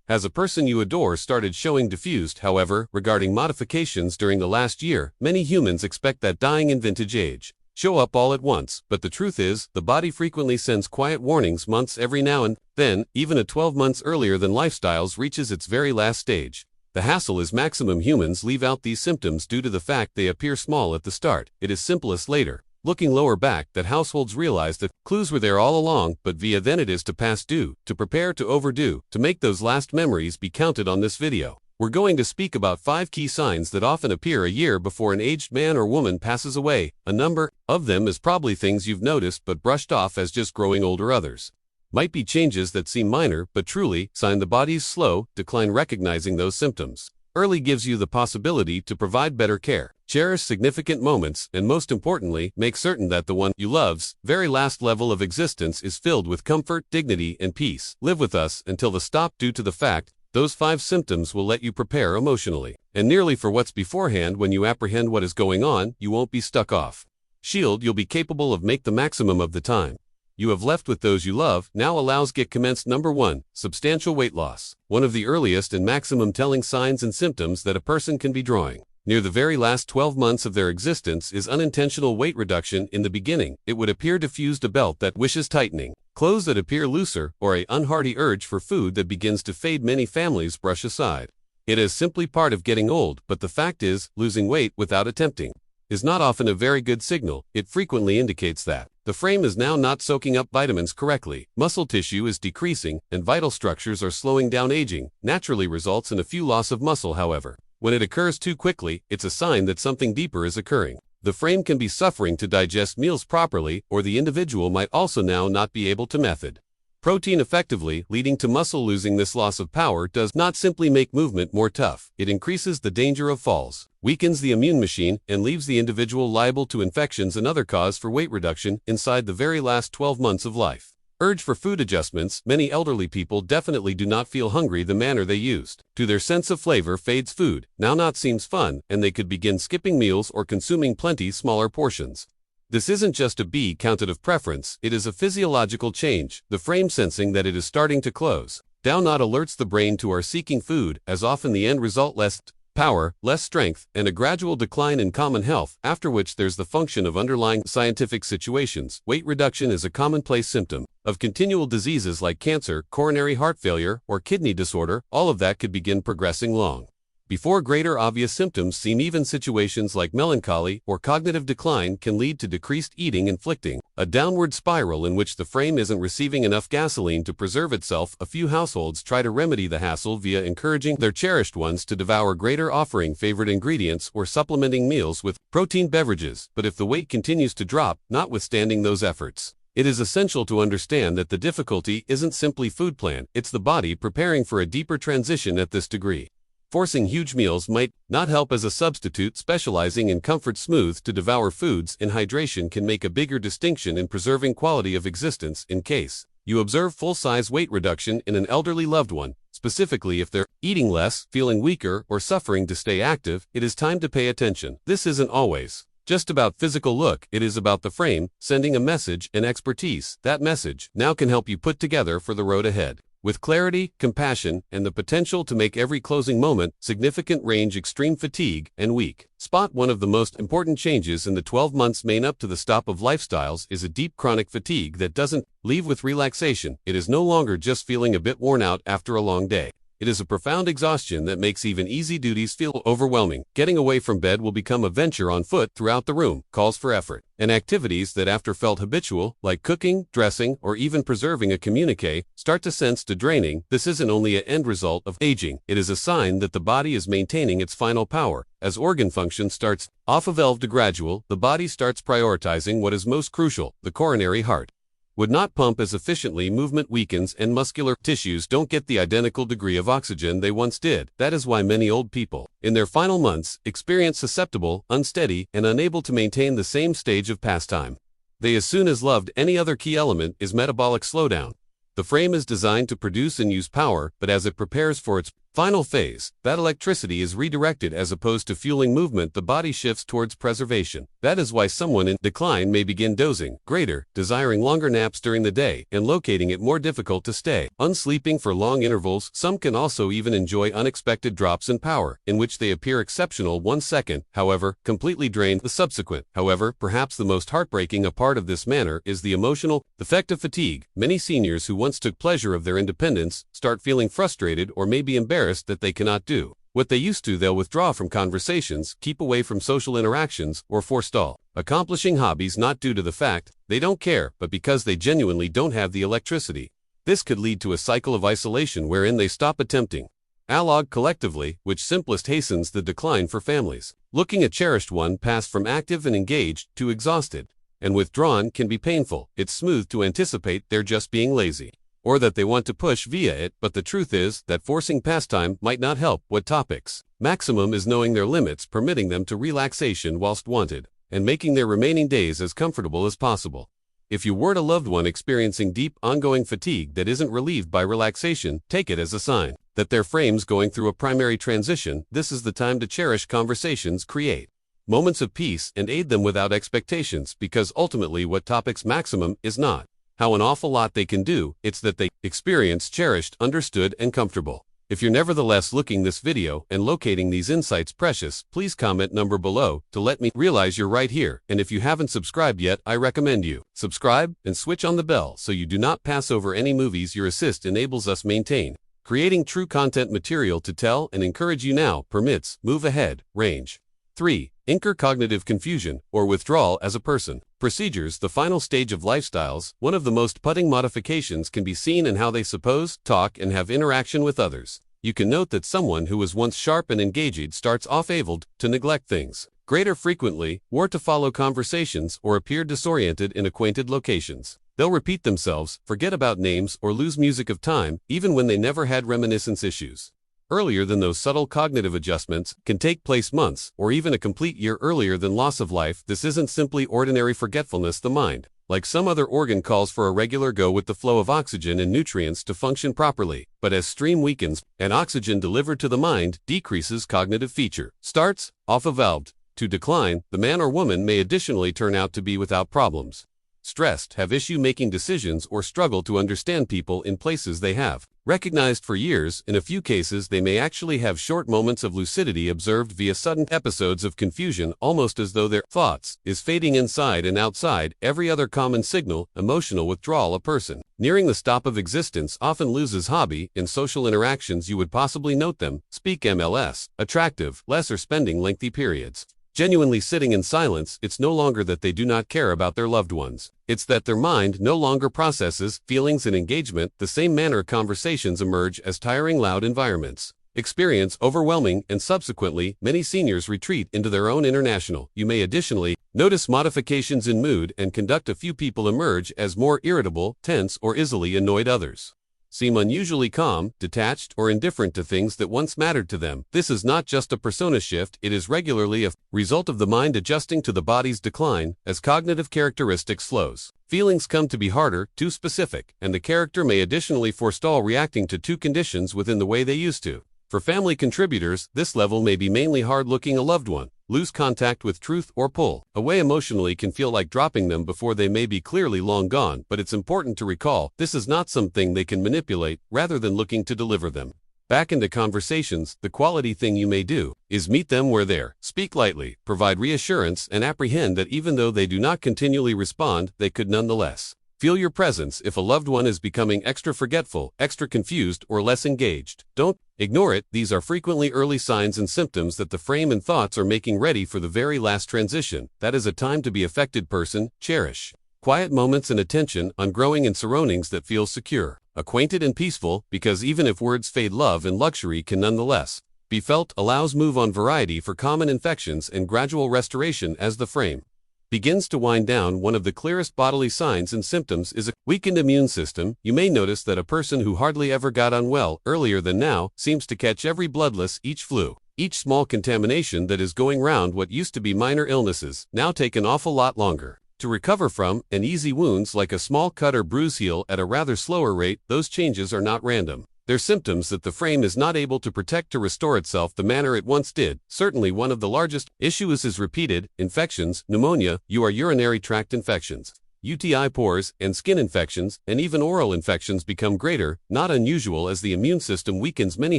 Has a person you adore started showing diffused, however, regarding modifications during the last year? Many humans expect that dying in vintage age show up all at once, but the truth is, the body frequently sends quiet warnings months every now and then, even 12 months earlier than lifestyles reaches its very last stage. The hassle is maximum. Humans leave out these symptoms due to the fact they appear small at the start. It is simplest later, looking lower back, that households realize that clues were there all along, but then it is to past due, to prepare, to overdue, to make those last memories be counted. On this video, we're going to speak about 5 key signs that often appear a year before an aged man or woman passes away. A number of them is probably things you've noticed but brushed off as just growing older. Others might be changes that seem minor but truly sign the body's slow decline. Recognizing those symptoms early gives you the possibility to provide better care, cherish significant moments, and most importantly, make certain that the one you love's very last level of existence is filled with comfort, dignity, and peace. Live with us until the stop due to the fact those 5 symptoms will let you prepare emotionally and nearly for what's beforehand. When you apprehend what is going on, you won't be stuck off shield. You'll be capable of make the maximum of the time you have left with those you love. Now allows get commenced. Number 1. Substantial weight loss. One of the earliest and maximum telling signs and symptoms that a person can be drawing near the very last 12 months of their existence is unintentional weight reduction. In the beginning, it would appear diffused, a belt that wishes tightening, clothes that appear looser, or a unhearty urge for food that begins to fade. Many families brush aside. It is simply part of getting old, but the fact is, losing weight without attempting is not often a very good signal. It frequently indicates that the frame is now not soaking up vitamins correctly, muscle tissue is decreasing, and vital structures are slowing down. Aging naturally results in a few loss of muscle. However, when it occurs too quickly, it's a sign that something deeper is occurring. The frame can be suffering to digest meals properly, or the individual might also now not be able to method protein effectively, leading to muscle losing. This loss of power does not simply make movement more tough, it increases the danger of falls, weakens the immune machine, and leaves the individual liable to infections. Another cause for weight reduction inside the very last 12 months of life. Urge for food adjustments. Many elderly people definitely do not feel hungry the manner they used to. Their sense of flavor fades. Food now not seems fun, and they could begin skipping meals or consuming plenty smaller portions. This isn't just a be counted of preference, it is a physiological change, the frame sensing that it is starting to close down not alerts the brain to our seeking food. As often the end result, less power, less strength, and a gradual decline in common health, after which there's the function of underlying scientific situations. Weight reduction is a commonplace symptom of continual diseases like cancer, coronary heart failure, or kidney disorder. All of that could begin progressing long before greater obvious symptoms seem. Even situations like melancholy or cognitive decline can lead to decreased eating, inflicting a downward spiral in which the frame isn't receiving enough gasoline to preserve itself. A few households try to remedy the hassle via encouraging their cherished ones to devour greater, offering favorite ingredients or supplementing meals with protein beverages. But if the weight continues to drop, notwithstanding those efforts, it is essential to understand that the difficulty isn't simply food plan, it's the body preparing for a deeper transition. At this degree, forcing huge meals might not help as a substitute. Specializing in comfort, smooth to devour foods, and hydration can make a bigger distinction in preserving quality of existence. In case you observe full-size weight reduction in an elderly loved one, specifically if they're eating less, feeling weaker, or suffering to stay active, it is time to pay attention. This isn't always just about physical look, it is about the frame sending a message, and expertise. That message now can help you put together for the road ahead with clarity, compassion, and the potential to make every closing moment significant. Range extreme fatigue and weak spot. One of the most important changes in the 12 months main up to the stop of lifestyles is a deep chronic fatigue that doesn't leave with relaxation. It is no longer just feeling a bit worn out after a long day. It is a profound exhaustion that makes even easy duties feel overwhelming. Getting away from bed will become a venture on foot throughout the room, calls for effort, and activities that after felt habitual, like cooking, dressing, or even preserving a communique, start to sense draining. This isn't only an end result of aging, it is a sign that the body is maintaining its final power. As organ function starts off of valve to gradual, the body starts prioritizing what is most crucial. The coronary heart would not pump as efficiently, movement weakens, and muscular tissues don't get the identical degree of oxygen they once did. That is why many old people, in their final months, experience susceptible, unsteady, and unable to maintain the same stage of pastime they as soon as loved. Any other key element is metabolic slowdown. The frame is designed to produce and use power, but as it prepares for its Final phase, that electricity is redirected as opposed to fueling movement, the body shifts towards preservation. That is why someone in decline may begin dozing greater, desiring longer naps during the day, and locating it more difficult to stay unsleeping for long intervals. Some can also even enjoy unexpected drops in power, in which they appear exceptional 1 second, however, completely drained the subsequent. However, perhaps the most heartbreaking a part of this manner is the emotional effect of fatigue. Many seniors who once took pleasure of their independence start feeling frustrated or may be embarrassed that they cannot do what they used to. They'll withdraw from conversations, keep away from social interactions, or forestall accomplishing hobbies not due to the fact they don't care, but because they genuinely don't have the electricity. This could lead to a cycle of isolation wherein they stop attempting dialogue collectively, which simplest hastens the decline for families. Looking a cherished one pass from active and engaged to exhausted and withdrawn can be painful. It's smooth to anticipate they're just being lazy, or that they want to push via it, but the truth is that forcing pastime might not help. What topics? Maximum is knowing their limits, permitting them to relaxation whilst wanted, and making their remaining days as comfortable as possible. If you were a loved one experiencing deep, ongoing fatigue that isn't relieved by relaxation, take it as a sign that their frame's going through a primary transition. This is the time to cherish conversations, create moments of peace, and aid them without expectations, because ultimately what topics maximum is not how an awful lot they can do, it's that they experience cherished, understood, and comfortable. If you're nevertheless looking this video and locating these insights precious, please comment number below to let me realize you're right here. And if you haven't subscribed yet, I recommend you subscribe and switch on the bell so you do not pass over any movies. Your assist enables us maintain creating true content material to tell and encourage you now. Permits, move ahead, range. 3. Incur cognitive confusion or withdrawal as a person. Procedures, the final stage of lifestyles. One of the most putting modifications can be seen in how they suppose, talk, and have interaction with others. You can note that someone who was once sharp and engaged starts off able to neglect things greater frequently, or to follow conversations, or appear disoriented in acquainted locations. They'll repeat themselves, forget about names, or lose music of time, even when they never had reminiscence issues. Earlier than those subtle cognitive adjustments can take place months, or even a complete year earlier than loss of life. This isn't simply ordinary forgetfulness. The mind, like some other organ, calls for a regular go with the flow of oxygen and nutrients to function properly. But as stream weakens and oxygen delivered to the mind decreases, cognitive feature starts off evolved to decline. The man or woman may additionally turn out to be without problems, stressed, have issue making decisions, or struggle to understand people in places they have recognized for years. In a few cases, they may actually have short moments of lucidity observed via sudden episodes of confusion, almost as though their thoughts is fading inside and outside. Every other common signal, emotional withdrawal. A person nearing the stop of existence often loses hobby. In social interactions, you would possibly note them speak MLS, attractive, less, or spending lengthy periods genuinely sitting in silence. It's no longer that they do not care about their loved ones. It's that their mind no longer processes feelings and engagement the same manner. Conversations emerge as tiring, loud environments experience overwhelming, and subsequently, many seniors retreat into their own international. You may additionally notice modifications in mood, and conduct. A few people emerge as more irritable, tense, or easily annoyed. Others seem unusually calm, detached, or indifferent to things that once mattered to them. This is not just a persona shift, it is regularly a result of the mind adjusting to the body's decline. As cognitive characteristics flows, feelings come to be harder, too specific, and the character may additionally forestall reacting to two conditions within the way they used to. For family contributors, this level may be mainly hard looking a loved one, lose contact with truth, or pull away emotionally can feel like dropping them before they may be clearly long gone. But it's important to recall, this is not something they can manipulate, rather than looking to deliver them back into conversations. The quality thing you may do is meet them where they're, speak lightly, provide reassurance, and apprehend that even though they do not continually respond, they could nonetheless feel your presence. If a loved one is becoming extra forgetful, extra confused, or less engaged, don't ignore it. These are frequently early signs and symptoms that the frame and thoughts are making ready for the very last transition. That is a time to be affected. Person, cherish quiet moments and attention on growing in surroundings that feel secure, acquainted, and peaceful, because even if words fade, love and luxury can nonetheless be felt. Allows move on variety for common infections and gradual restoration as the frame begins to wind down. One of the clearest bodily signs and symptoms is a weakened immune system. You may notice that a person who hardly ever got unwell earlier than now seems to catch every bloodless, each flu, each small contamination that is going round. What used to be minor illnesses now take an awful lot longer to recover from, and easy wounds like a small cut or bruise heal at a rather slower rate. Those changes are not random. They're symptoms that the frame is not able to protect to restore itself the manner it once did. Certainly one of the largest issues is repeated infections, pneumonia, urinary tract infections, UTI, pores, and skin infections, and even oral infections become greater, not unusual as the immune system weakens. Many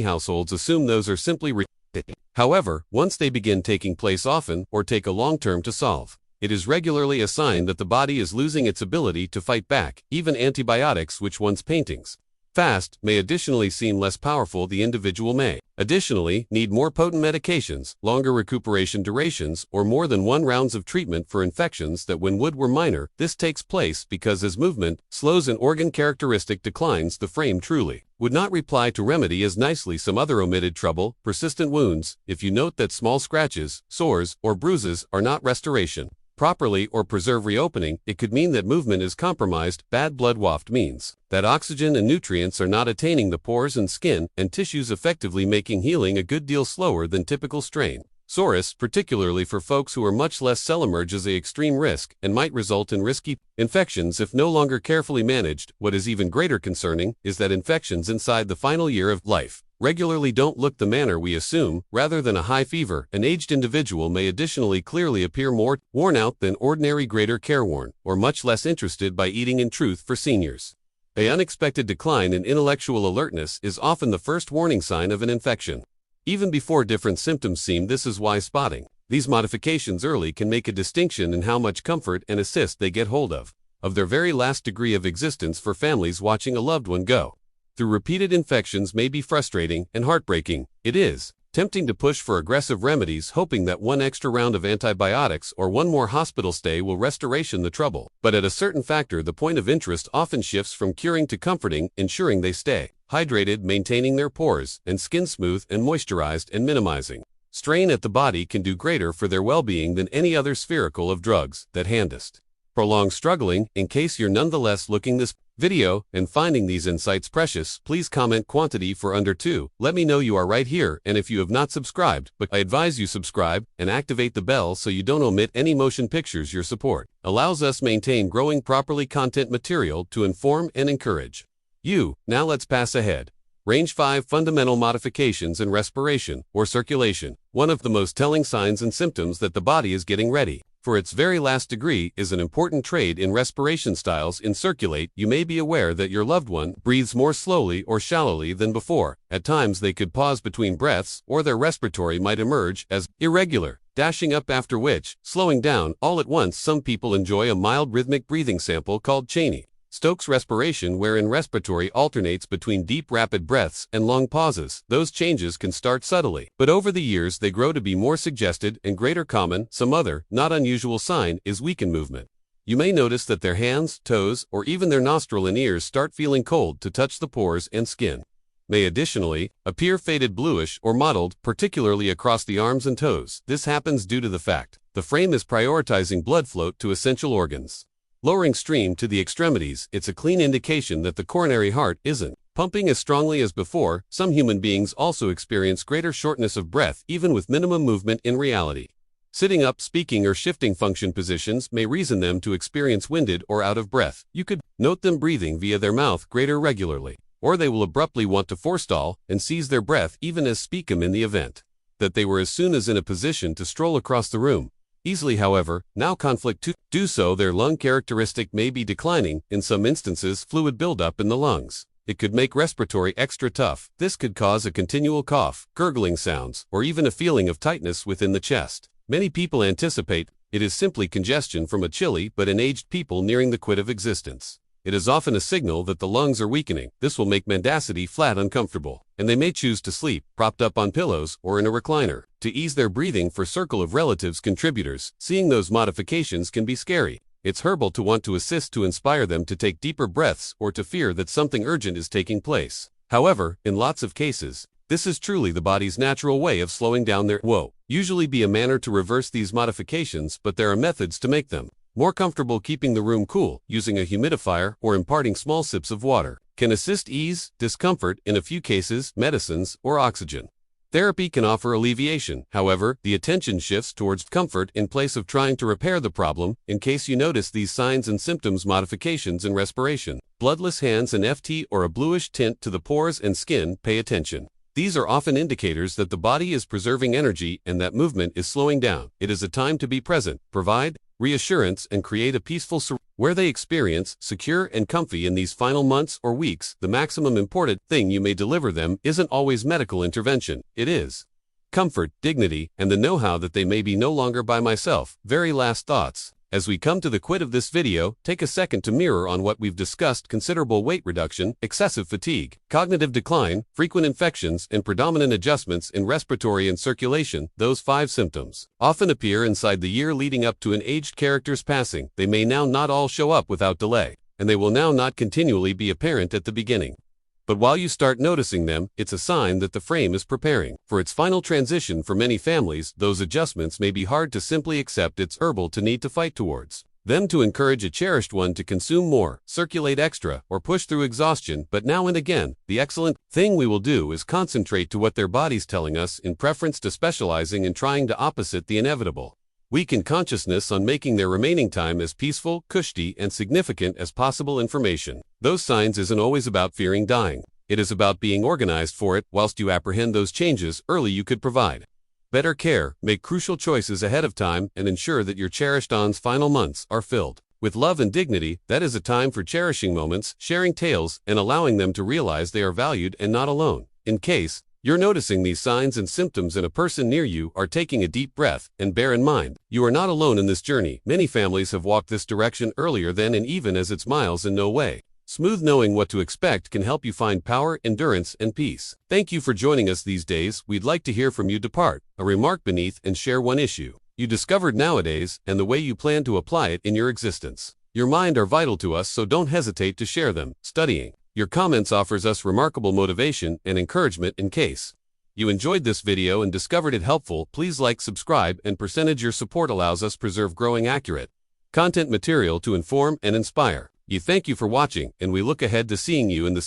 households assume those are simply however, once they begin taking place often or take a long term to solve, it is regularly a sign that the body is losing its ability to fight back. Even antibiotics, which once paintings fast, may additionally seem less powerful. The individual may additionally need more potent medications, longer recuperation durations, or more than one rounds of treatment for infections that when were minor. This takes place because as movement slows and organ characteristic declines, the frame truly would not reply to remedy as nicely. Some other omitted trouble, persistent wounds. If you note that small scratches, sores, or bruises are not restoration properly or preserve reopening, it could mean that movement is compromised. Bad blood waft means that oxygen and nutrients are not attaining the pores and skin and tissues effectively, making healing a good deal slower than typical strain. Soreness, particularly for folks who are much less cell, emerge as an extreme risk and might result in risky infections if no longer carefully managed. What is even greater concerning is that infections inside the final year of life regularly don't look the manner we assume. Rather than a high fever, an aged individual may additionally clearly appear more worn out than ordinary, greater careworn, or much less interested by eating. In truth, for seniors, an unexpected decline in intellectual alertness is often the first warning sign of an infection. Even before different symptoms seem, this is why spotting these modifications early can make a distinction in how much comfort and assist they get hold of their very last degree of existence. For families, watching a loved one go through repeated infections may be frustrating and heartbreaking. It is tempting to push for aggressive remedies, hoping that one extra round of antibiotics or one more hospital stay will restoration the trouble. But at a certain factor, the point of interest often shifts from curing to comforting, ensuring they stay hydrated, maintaining their pores and skin smooth and moisturized, and minimizing strain at the body can do greater for their well-being than any other spherical of drugs that handest prolonged struggling. In case you're nonetheless looking this video and finding these insights precious, please comment quantity for under 2. Let me know you are right here, and if you have not subscribed, but I advise you subscribe and activate the bell so you don't omit any motion pictures. Your support allows us maintain growing properly content material to inform and encourage you. Now let's pass ahead. Range 5 Fundamental modifications in respiration or circulation. One of the most telling signs and symptoms that the body is getting ready for its very last degree is an important trade in respiration styles. In circulate, you may be aware that your loved one breathes more slowly or shallowly than before. At times they could pause between breaths, or their respiratory might emerge as irregular, dashing up after which, slowing down all at once. Some people enjoy a mild rhythmic breathing sample called Cheney-Stokes respiration, wherein respiratory alternates between deep rapid breaths and long pauses. Those changes can start subtly, but over the years they grow to be more suggested and greater common. Some other, not unusual sign is weakened movement. You may notice that their hands, toes, or even their nostril and ears start feeling cold to touch the pores and skin. May additionally appear faded bluish or mottled, particularly across the arms and toes. This happens due to the fact the frame is prioritizing blood flow to essential organs, lowering stream to the extremities. It's a clean indication that the coronary heart isn't pumping as strongly as before. Some human beings also experience greater shortness of breath even with minimum movement. In reality, sitting up, speaking, or shifting function positions may reason them to experience winded or out of breath. You could note them breathing via their mouth greater regularly, or they will abruptly want to forestall and seize their breath even as speakum in the event that they were as soon as in a position to stroll across the room easily. However, now conflict to do so, their lung characteristic may be declining. In some instances, fluid buildup in the lungs. It could make respiratory extra tough. This could cause a continual cough, gurgling sounds, or even a feeling of tightness within the chest. Many people anticipate it is simply congestion from a chilly, but in aged people nearing the quit of existence, it is often a signal that the lungs are weakening. This will make mendacity flat uncomfortable, and they may choose to sleep propped up on pillows or in a recliner to ease their breathing. For circle of relatives contributors, seeing those modifications can be scary. It's herbal to want to assist to inspire them to take deeper breaths or to fear that something urgent is taking place. However, in lots of cases, this is truly the body's natural way of slowing down their usually be a manner to reverse these modifications, but there are methods to make them more comfortable. Keeping the room cool, using a humidifier, or imparting small sips of water can assist ease discomfort. In a few cases, medicines or oxygen therapy can offer alleviation. However, the attention shifts towards comfort in place of trying to repair the problem. In case you notice these signs and symptoms, modifications in respiration bloodless hands and FT or a bluish tint to the pores and skin, pay attention. These are often indicators that the body is preserving energy and that movement is slowing down. It is a time to be present, provide reassurance, and create a peaceful surrounding where they experience secure and comfy in these final months or weeks. The maximum important thing you may deliver them isn't always medical intervention. It is comfort, dignity, and the know-how that they may be no longer by myself. Very last thoughts. As we come to the quit of this video, take a second to mirror on what we've discussed: considerable weight reduction, excessive fatigue, cognitive decline, frequent infections, and predominant adjustments in respiratory and circulation. Those 5 symptoms often appear inside the year leading up to an aged character's passing. They may now not all show up without delay, and they will now not continually be apparent at the beginning. But while you start noticing them, it's a sign that the frame is preparing for its final transition. For many families, those adjustments may be hard to simply accept. It's herbal to need to fight towards them to encourage a cherished one to consume more, circulate extra, or push through exhaustion. But now and again, the excellent thing we will do is concentrate to what their body's telling us in preference to specializing in trying to opposite the inevitable. Weaken consciousness on making their remaining time as peaceful, cushy, and significant as possible. Information. Those signs isn't always about fearing dying. It is about being organized for it. Whilst you apprehend those changes early, you could provide better care, make crucial choices ahead of time, and ensure that your cherished on's final months are filled with love and dignity. That is a time for cherishing moments, sharing tales, and allowing them to realize they are valued and not alone. In case you're noticing these signs and symptoms in a person near you, are taking a deep breath and bear in mind, you are not alone in this journey. Many families have walked this direction earlier than, and even as it's miles in no way smooth, knowing what to expect can help you find power, endurance, and peace. Thank you for joining us these days. We'd like to hear from you. Depart a remark beneath and share one issue you discovered nowadays and the way you plan to apply it in your existence. Your mind are vital to us, so don't hesitate to share them. Studying your comments offers us remarkable motivation and encouragement. In case you enjoyed this video and discovered it helpful, please like, subscribe, and percentage your support allows us preserve growing accurate content material to inform and inspire you. Thank you for watching, and we look ahead to seeing you in the